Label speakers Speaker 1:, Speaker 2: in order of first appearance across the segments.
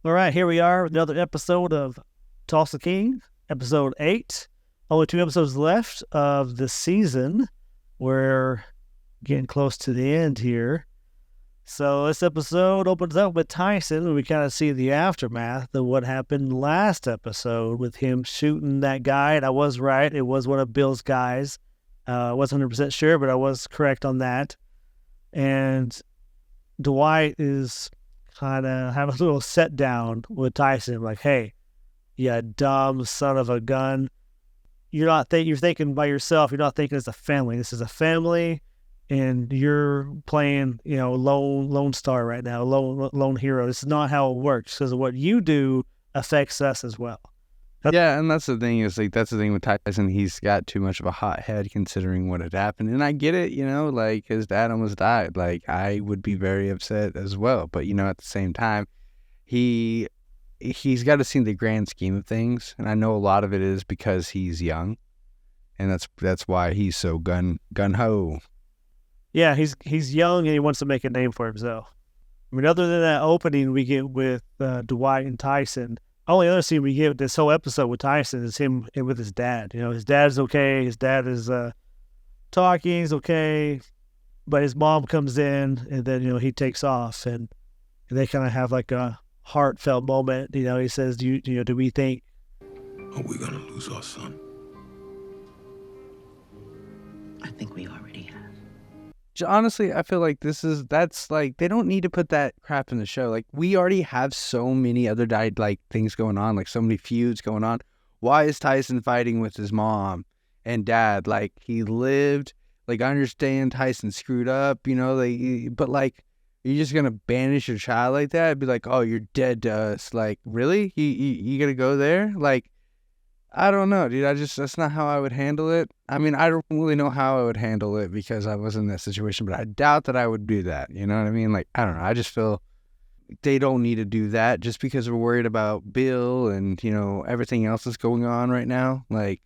Speaker 1: All right, here we are with another episode of Tulsa King, episode 8. Only 2 episodes left of the season. We're getting close to the end here. So this episode opens up with Tyson, and we kind of see the aftermath of what happened last episode with him shooting that guy. And I was right. It was one of Bill's guys. I wasn't 100% sure, but I was correct on that. And Dwight is kind of having a little set down with Tyson, like, hey, you dumb son of a gun. You're thinking by yourself. You're not thinking as a family. This is a family, and you're playing, lone star right now, lone hero. This is not how it works, because what you do affects us as well.
Speaker 2: Yeah, and that's the thing that's the thing with Tyson. He's got too much of a hot head considering what had happened. And I get it, like his dad almost died. Like I would be very upset as well. But, at the same time, he's got to see the grand scheme of things. And I know a lot of it is because he's young. And that's why he's so gun-ho.
Speaker 1: Yeah, he's young and he wants to make a name for himself. I mean, other than that opening we get with Dwight and Tyson, only other scene we get this whole episode with Tyson is him with his dad. His dad's okay. His dad is talking. He's okay. But his mom comes in, and then, he takes off. And they kind of have like a heartfelt moment. He says, do we think...
Speaker 3: Are we going to lose our son?
Speaker 4: I think we already have.
Speaker 2: Honestly, I feel like that's like, they don't need to put that crap in the show. Like, we already have so many other things going on, like so many feuds going on. Why is Tyson fighting with his mom and dad? Like, he lived, like, I understand Tyson screwed up, but like, you're just gonna banish your child like that? I'd be like, oh, you're dead to us. Like, really? You gonna go there? Like, I don't know, dude. That's not how I would handle it. I mean, I don't really know how I would handle it because I was in that situation, but I doubt that I would do that. You know what I mean? Like, I don't know. I just feel they don't need to do that just because we're worried about Bill and, everything else that's going on right now. Like,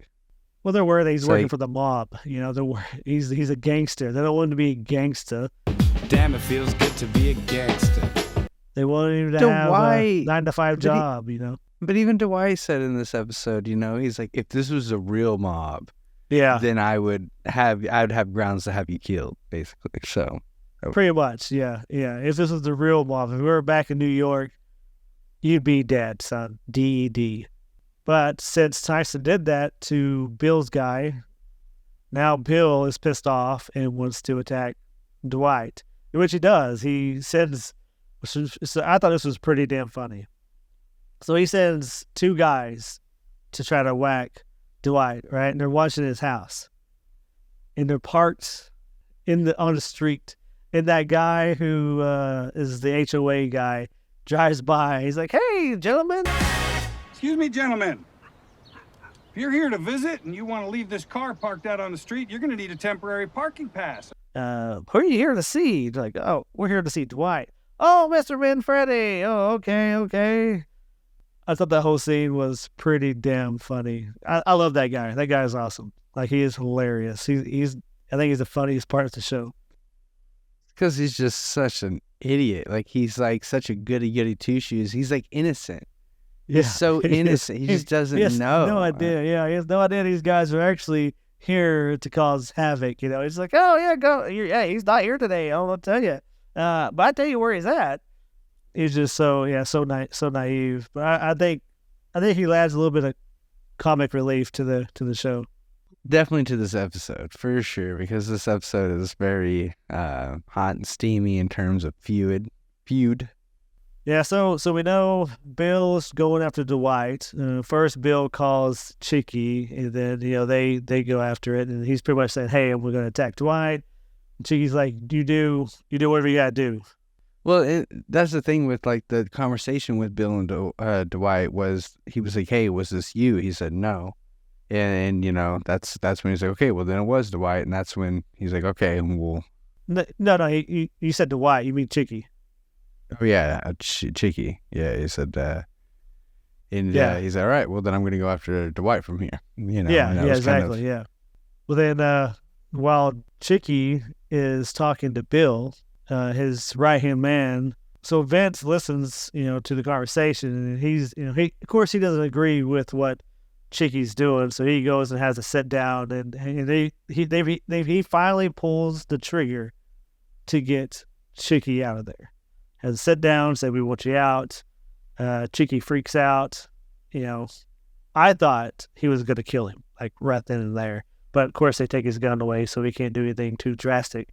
Speaker 1: well, they're worried he's working for the mob. He's a gangster. They don't want him to be a gangster.
Speaker 5: Damn, it feels good to be a gangster.
Speaker 1: They want him to have a 9-to-5 job,
Speaker 2: But even Dwight said in this episode, he's like, if this was a real mob, then I'd have grounds to have you killed, basically. So
Speaker 1: pretty much, yeah. If this was the real mob, if we were back in New York, you'd be dead, son. D. But since Tyson did that to Bill's guy, now Bill is pissed off and wants to attack Dwight, which he does. He sends. I thought this was pretty damn funny. So he sends 2 guys to try to whack Dwight, right? And they're watching his house. And they're parked on the street. And that guy who is the HOA guy drives by. He's like, hey, gentlemen.
Speaker 6: Excuse me, gentlemen. If you're here to visit and you want to leave this car parked out on the street, you're going to need a temporary parking pass.
Speaker 1: Who are you here to see? They're like, oh, we're here to see Dwight. Oh, Mr. Manfredi. Oh, okay. I thought that whole scene was pretty damn funny. I love that guy. That guy is awesome. Like, he is hilarious. I think he's the funniest part of the show.
Speaker 2: Because he's just such an idiot. Like, he's like such a goody two-shoes. He's like innocent. He's so innocent. He just doesn't know.
Speaker 1: No idea. Yeah, he has no idea these guys are actually here to cause havoc. He's like, oh yeah, go. Yeah, he's not here today. I'll tell you. But I tell you where he's at. He's just so naive. But I think he adds a little bit of comic relief to the show.
Speaker 2: Definitely to this episode, for sure, because this episode is very hot and steamy in terms of feud.
Speaker 1: Yeah, so we know Bill's going after Dwight. First, Bill calls Chicky, and then they go after it, and he's pretty much saying, "Hey, we're going to attack Dwight." And Chicky's like, "You do whatever you got to do."
Speaker 2: Well, that's the thing with like the conversation with Bill and Dwight was he was like, "Hey, was this you?" He said, "No," and that's when he's like, "Okay, well then it was Dwight," and that's when he's like, "Okay, we'll."
Speaker 1: No, you said Dwight. You mean Chicky?
Speaker 2: Oh yeah, Chicky. Yeah, he said. He's like, all right. Well, then I'm going to go after Dwight from here.
Speaker 1: Yeah, exactly. Yeah. Well, then while Chicky is talking to Bill, his right hand man so Vince listens, to the conversation, and he's, he of course he doesn't agree with what Chicky's doing, so he goes and has a sit down, and he finally pulls the trigger to get Chicky out of there. Has a sit down, say we want you out. Chicky freaks out. I thought he was going to kill him, like right then and there. But of course, they take his gun away, so he can't do anything too drastic.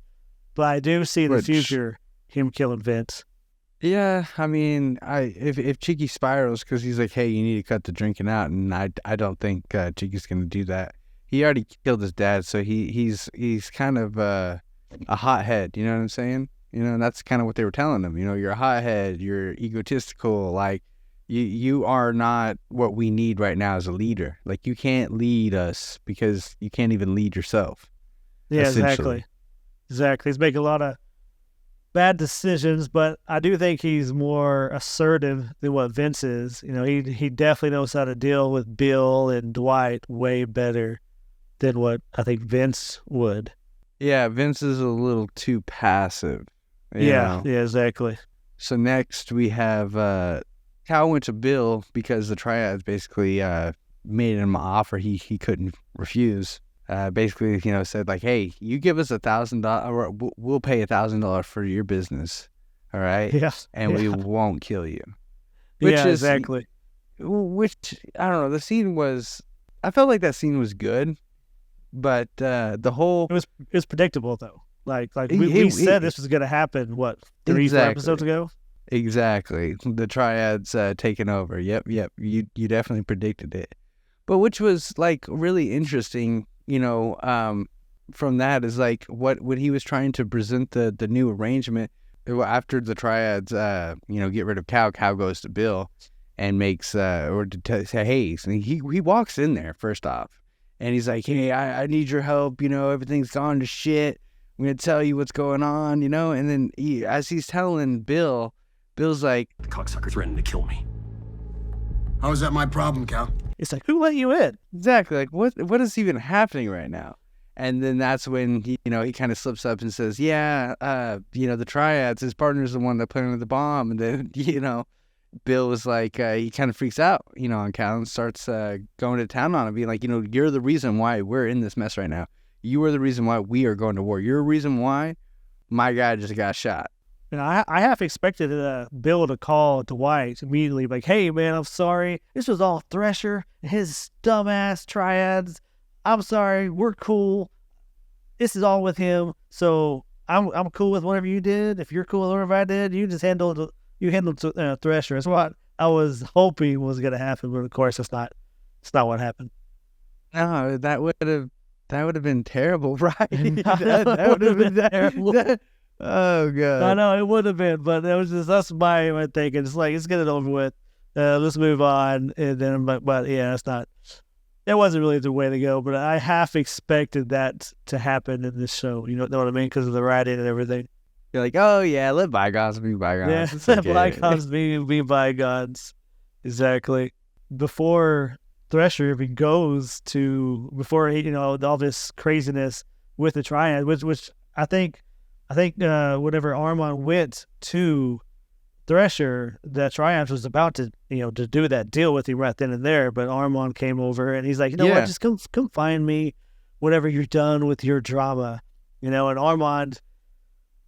Speaker 1: But I do see in the future him killing Vince.
Speaker 2: Yeah, I mean, if Cheeky spirals because he's like, hey, you need to cut the drinking out, and I don't think Cheeky's gonna do that. He already killed his dad, so he's kind of a hothead. You know what I'm saying? And that's kind of what they were telling him. You're a hothead. You're egotistical. Like you are not what we need right now as a leader. Like you can't lead us because you can't even lead yourself.
Speaker 1: Yeah, exactly. He's making a lot of bad decisions, but I do think he's more assertive than what Vince is. He definitely knows how to deal with Bill and Dwight way better than what I think Vince would.
Speaker 2: Yeah, Vince is a little too passive.
Speaker 1: Yeah, exactly.
Speaker 2: So next we have Cal went to Bill because the triads basically made him an offer he couldn't refuse. Basically, said like, hey, you give us $1,000, we'll pay $1,000 for your business, all right?
Speaker 1: Yeah.
Speaker 2: And we won't kill you.
Speaker 1: Exactly.
Speaker 2: Which, I don't know, I felt like that scene was good, but the whole...
Speaker 1: It was predictable, though. Like we said this was going to happen, what, 3-4 episodes ago?
Speaker 2: Exactly. The triads taking over. Yep. You definitely predicted it. But which was, like, really interesting, from that is, like, what he was trying to present the new arrangement. After the triads, get rid of Cal goes to Bill and makes, or to say, hey, so he walks in there, first off, and he's like, hey, I need your help, everything's gone to shit. I'm going to tell you what's going on, and then as he's telling Bill's like,
Speaker 3: The cocksucker threatened to kill me. How is that my problem, Cal?
Speaker 1: It's like, who let you in?
Speaker 2: Exactly. Like, what is even happening right now? And then that's when he kind of slips up and says, the triads, his partner's the one that planted the bomb. And then, Bill was like, he kind of freaks out, on Cal and starts going to town on him, being like, you're the reason why we're in this mess right now. You are the reason why we are going to war. You're the reason why my guy just got shot.
Speaker 1: I half expected Bill to call Dwight immediately, like, hey, man, I'm sorry. This was all Thresher and his dumbass triads. I'm sorry. We're cool. This is all with him. So I'm cool with whatever you did. If you're cool with whatever I did, you just handled Thresher. That's what I was hoping was going to happen, but of course it's not what happened.
Speaker 2: No, that would have been terrible, right? that would have been terrible. Oh god!
Speaker 1: I know it would have been, but it was just that's my thinking. It's like let's get it over with. Let's move on, and then but yeah, it's not. That wasn't really the way to go. But I half expected that to happen in this show. You know what I mean? Because of the writing and everything.
Speaker 2: You're like, oh yeah, let bygones be bygones.
Speaker 1: Yeah, let bygones be bygones. Exactly. Before Thresher even goes to all this craziness with the triad, which I think whenever Armand went to Thresher, the Triumph was about to do that deal with him right then and there, but Armand came over and he's like, what, just come find me whenever you're done with your drama, and Armand,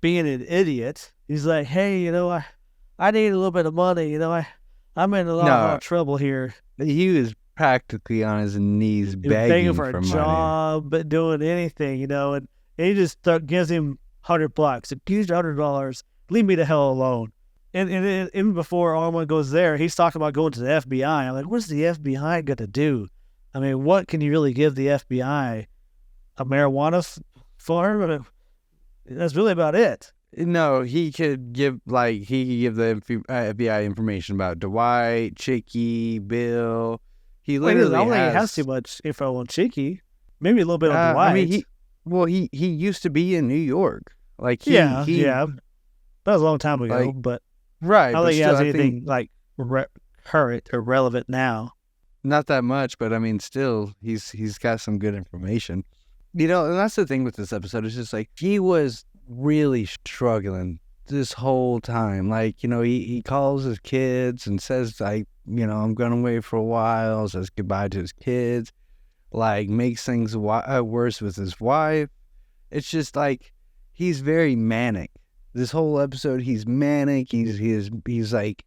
Speaker 1: being an idiot, he's like, hey, I need a little bit of money, I'm in a lot of trouble here.
Speaker 2: He was practically on his knees begging for
Speaker 1: a
Speaker 2: money.
Speaker 1: Job, but doing anything, and he just gives him $100. Here's $100. Leave me the hell alone. And even before Armand goes there, he's talking about going to the FBI. I'm like, what's the FBI going to do? I mean, what can you really give the FBI? A marijuana farm? I mean, that's really about it.
Speaker 2: No, he could give the FBI information about Dwight, Chicky, Bill. He literally
Speaker 1: I don't think he has too much info on Chicky. Maybe a little bit on Dwight.
Speaker 2: I mean, he used to be in New York. Like
Speaker 1: yeah. That was a long time ago, but
Speaker 2: right.
Speaker 1: I don't think he has anything like current or relevant now.
Speaker 2: Not that much, but I mean, still, he's got some good information. And that's the thing with this episode. It's just like he was really struggling this whole time. Like, you know, he calls his kids and says, like, you know, I'm going away for a while, says goodbye to his kids, like, makes things worse with his wife. It's just like, he's very manic. This whole episode, he's manic. He's like,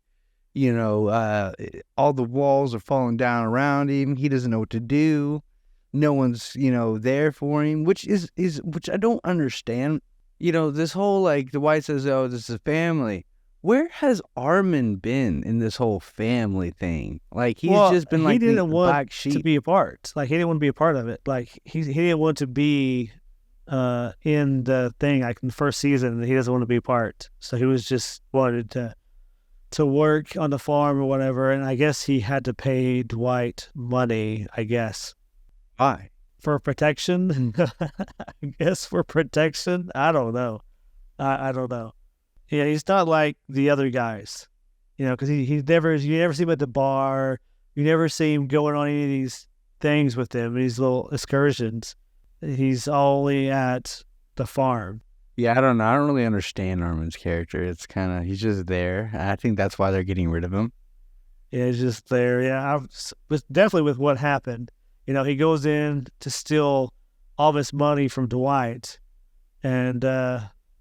Speaker 2: you know, all the walls are falling down around him. He doesn't know what to do. No one's, you know, there for him, which I don't understand. You know, this whole, like, Dwight says, oh, this is a family. Where has Armin been in this whole family thing? Like, he's just been like the black sheep.
Speaker 1: He didn't want to be a part. Like, he didn't want to be a part of it. Like, he didn't want to be in the thing, like in the first season. He doesn't want to be a part. So he was just wanted to work on the farm or whatever. And I guess he had to pay Dwight money, I guess.
Speaker 2: Why?
Speaker 1: For protection? I guess for protection? I don't know. I don't know. Yeah, he's not like the other guys, you know, because you never see him at the bar. You never see him going on any of these things with them, these little excursions. He's only at the farm.
Speaker 2: Yeah, I don't know. I don't really understand Armin's character. It's kind of, he's just there. I think that's why they're getting rid of him.
Speaker 1: Yeah, he's just there. Yeah, definitely with what happened. You know, he goes in to steal all this money from Dwight, and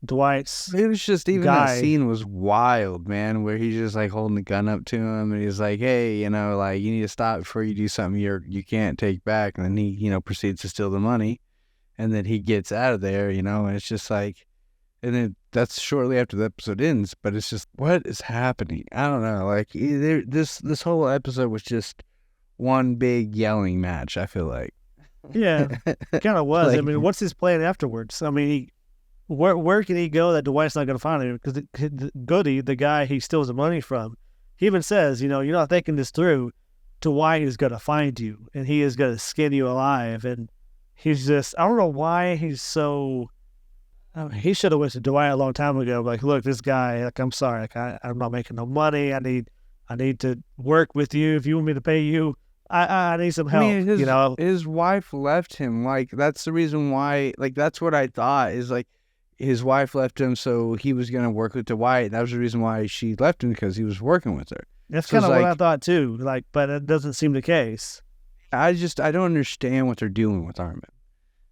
Speaker 1: Dwight's
Speaker 2: it was just even
Speaker 1: guy,
Speaker 2: that scene was wild, man, where he's just like holding the gun up to him and he's like, hey, you know, like, you need to stop before you do something you can't take back. And then he, you know, proceeds to steal the money, and then he gets out of there, you know, and it's just like, and then that's shortly after the episode ends, but it's just, what is happening? I don't know. Like, this whole episode was just one big yelling match, I feel like.
Speaker 1: Yeah, it kind of was.
Speaker 2: Like,
Speaker 1: I mean, what's his plan afterwards? I mean, where can he go that Dwight's not going to find him? Because Goody, the guy he steals the money from, he even says, you know, you're not thinking this through. Dwight is going to find you, and he is going to skin you alive. And he's just, I don't know why he's so. He should have went to Dwight a long time ago. Like, look, this guy, like, I'm sorry, like, I'm not making no money. I need to work with you. If you want me to pay you, I need some help.
Speaker 2: I mean,
Speaker 1: you know,
Speaker 2: his wife left him. Like, that's the reason why. Like, that's what I thought is, like, his wife left him, so he was gonna work with Dwight. That was the reason why she left him, because he was working with her.
Speaker 1: That's
Speaker 2: So
Speaker 1: kind of
Speaker 2: it's
Speaker 1: what I
Speaker 2: like-
Speaker 1: thought too. Like, but it doesn't seem the case.
Speaker 2: I don't understand what they're doing with Armin.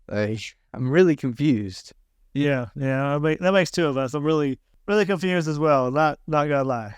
Speaker 2: Like, I'm really confused.
Speaker 1: Yeah. I mean, that makes two of us. I'm really confused as well. Not gonna lie.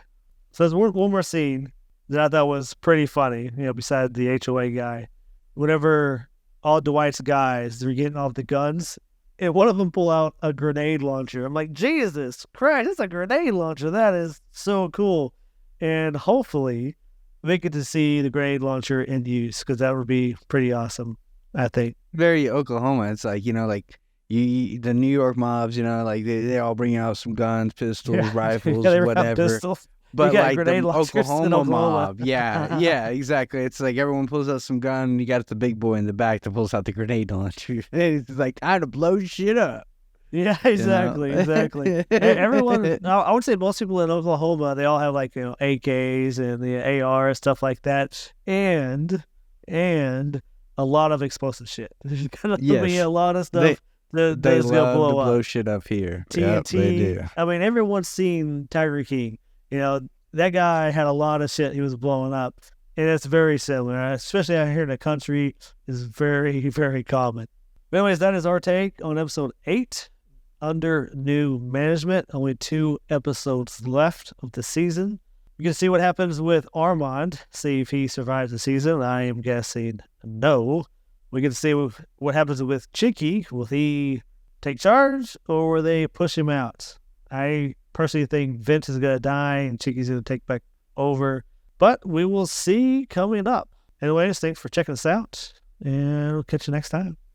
Speaker 1: So there's one more scene that I thought was pretty funny. You know, besides the HOA guy, whenever all Dwight's guys they're getting off the guns, and one of them pull out a grenade launcher. I'm like, Jesus Christ, it's a grenade launcher. That is so cool. And hopefully we get to see the grenade launcher in use, because that would be pretty awesome, I think.
Speaker 2: Very Oklahoma. It's like, you know, like the New York mobs, you know, like they all bring out some guns, pistols, rifles,
Speaker 1: Yeah, they have
Speaker 2: whatever.
Speaker 1: pistols.
Speaker 2: But
Speaker 1: got
Speaker 2: like
Speaker 1: grenade
Speaker 2: the
Speaker 1: launchers in
Speaker 2: Oklahoma
Speaker 1: Oklahoma.
Speaker 2: mob, yeah, exactly. It's like everyone pulls out some gun, and you got the big boy in the back that pulls out the grenade launcher. And it's like, time to blow shit up.
Speaker 1: Yeah, exactly. Everyone, I would say most people in Oklahoma, they all have, like, you know, AKs and the AR, stuff like that, and a lot of explosive shit. There's gonna be
Speaker 2: Yes.
Speaker 1: a lot of stuff
Speaker 2: They
Speaker 1: that's gonna
Speaker 2: love
Speaker 1: blow
Speaker 2: to
Speaker 1: up.
Speaker 2: blow shit up here.
Speaker 1: TNT.
Speaker 2: Yep, they do.
Speaker 1: I mean, everyone's seen Tiger King. You know, that guy had a lot of shit he was blowing up, and it's very similar, especially out here in the country. Is very, very common. But anyways, that is our take on episode 8, Under New Management. Only 2 episodes left of the season. We can see what happens with Armand, see if he survives the season. I am guessing no. We can see what happens with Chicky. Will he take charge, or will they push him out? I personally think Vince is going to die and Chicky's going to take back over. But we will see coming up. Anyways, thanks for checking us out, and we'll catch you next time.